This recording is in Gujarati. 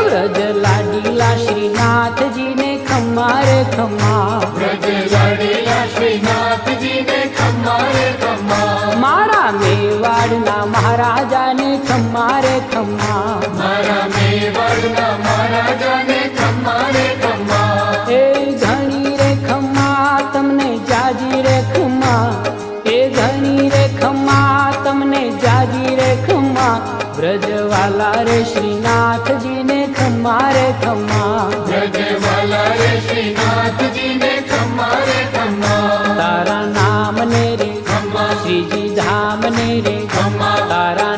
વ્રજ લાડીલા શ્રીનાથજી ને ખમ્મા રે ખમ્મા, વ્રજ લાડીલા શ્રીનાથજી ને ખમ્મા રે ખમ્મા, મારા મેવાડના મહારાજાને ખમ્મા રે ખમ્મા, મારા મેવાડના મહારાજાને ખમ્મા રે ખમ્મા, એ ઘણી રે ખમ્મા તમને જાજી રે ખમ્મા, એ ઘણી રે ખમ્મા તમને જાજી રે ખમ્મા, વ્રજવાલા રે શ્રીનાથજી ને ખમ્મા રે ખમ્મા, વ્રજવાલા રે શ્રીનાથજી ને ખમ્મા રે ખમ્મા, તારા નામ ને રે ખમ્મા, શ્રીજી ધામ ને રે ખમ્મા, તારા